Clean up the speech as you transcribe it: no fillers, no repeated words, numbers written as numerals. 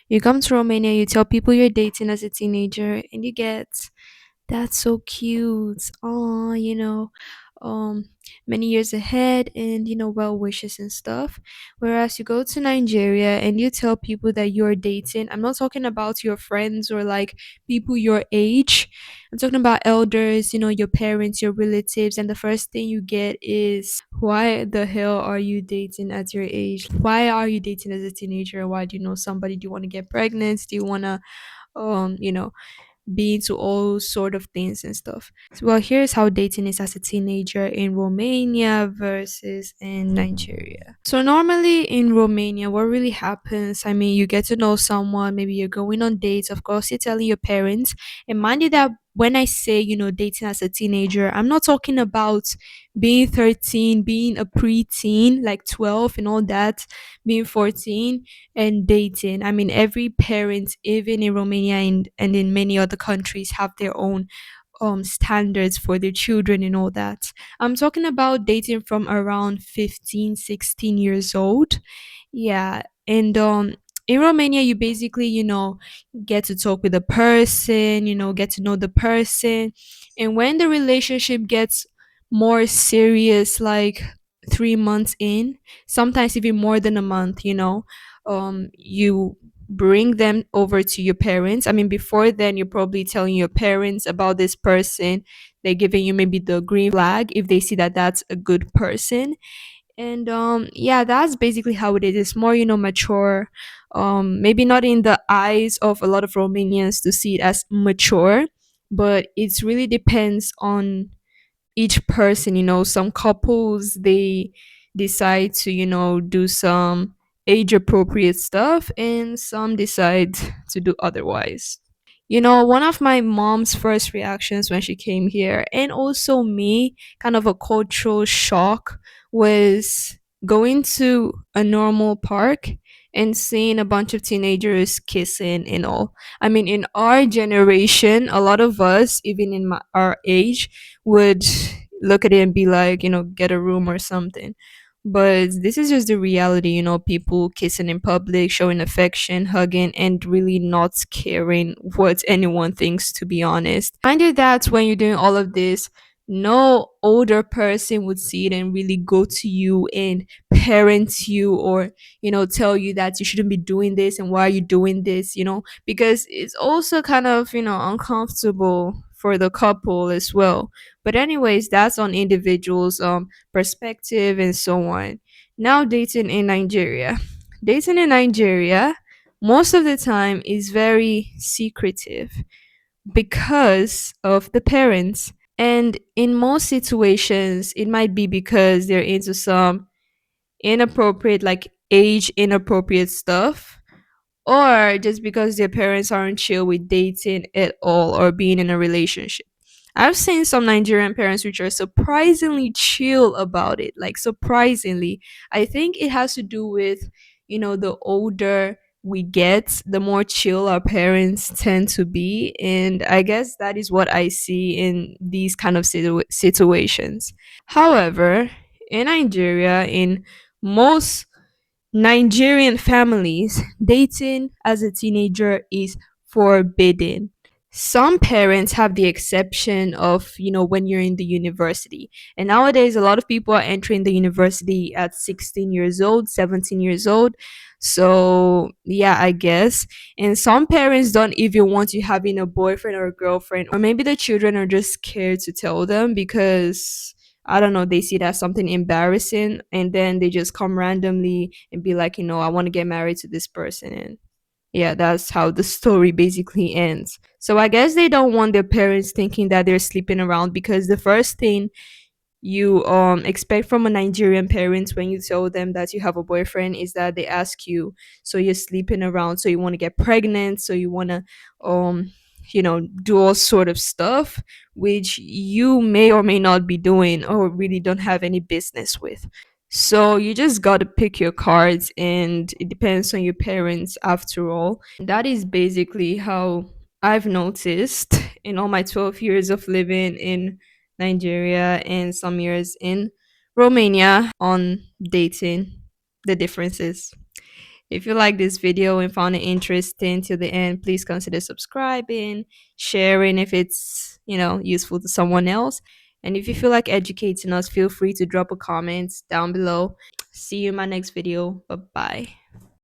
You come to Romania, you tell people you're dating as a teenager, and you get that's so cute. Oh, um, many years ahead and, well wishes and stuff. Whereas you go to Nigeria and you tell people that you're dating, I'm not talking about your friends or like people your age. I'm talking about elders, your parents, your relatives, and the first thing you get is, why the hell are you dating at your age? Why are you dating as a teenager? Why do you know somebody? Do you want to get pregnant? Do you want to, um, you know, be into all sort of things and stuff. So, well, here's how dating is as a teenager in Romania versus in Nigeria. So normally in Romania, what really happens? I mean, you get to know someone. Maybe you're going on dates. Of course, you're telling your parents. And mind you that when I say, dating as a teenager, I'm not talking about being 13, being a preteen, like 12 and all that, being 14 and dating. I mean, every parent, even in Romania and in many other countries, have their own standards for their children and all that. I'm talking about dating from around 15, 16 years old. Yeah. And in Romania, you basically, get to talk with the person, get to know the person. And when the relationship gets more serious, like 3 months in, sometimes even more than a month, you bring them over to your parents. I mean, before then, you're probably telling your parents about this person. They're giving you maybe the green flag if they see that that's a good person. And yeah, that's basically how it is. It's more, mature. Maybe not in the eyes of a lot of Romanians to see it as mature, but it really depends on each person. Some couples, they decide to, do some age appropriate stuff, and some decide to do otherwise. One of my mom's first reactions when she came here, and also me, kind of a cultural shock, was going to a normal park and seeing a bunch of teenagers kissing and all. I mean, in our generation, a lot of us, even in our age, would look at it and be like, get a room or something. But this is just the reality, people kissing in public, showing affection, hugging, and really not caring what anyone thinks, to be honest. Mind you that when you're doing all of this, no older person would see it and really go to you and parent you, or, tell you that you shouldn't be doing this and why are you doing this, because it's also kind of, uncomfortable for the couple as well. But anyways, that's on individuals perspective and so on. Now, dating in Nigeria. Dating in Nigeria, most of the time, is very secretive because of the parents. And in most situations, it might be because they're into some inappropriate, like age inappropriate stuff, or just because their parents aren't chill with dating at all or being in a relationship. I've seen some Nigerian parents which are surprisingly chill about it. Like, surprisingly. I think it has to do with, the older we get, the more chill our parents tend to be. And I guess that is what I see in these kind of situations. However, in Nigeria, in most Nigerian families, dating as a teenager is forbidden. Some parents have the exception of, when you're in the university. And nowadays, a lot of people are entering the university at 16 years old, 17 years old. So, yeah, I guess. And some parents don't even want you having a boyfriend or a girlfriend, or maybe the children are just scared to tell them because, I don't know, they see that something embarrassing, and then they just come randomly and be like, I want to get married to this person. And yeah, that's how the story basically ends. So I guess they don't want their parents thinking that they're sleeping around, because the first thing you expect from a Nigerian parent when you tell them that you have a boyfriend is that they ask you, so you're sleeping around, so you want to get pregnant, so you want to do all sort of stuff which you may or may not be doing or really don't have any business with. So you just got to pick your cards, and it depends on your parents after all. That is basically how I've noticed in all my 12 years of living in Nigeria and some years in Romania on dating, the differences. If you like this video and found it interesting till the end, please consider subscribing, sharing if it's, useful to someone else. And if you feel like educating us, feel free to drop a comment down below. See you in my next video. Bye bye.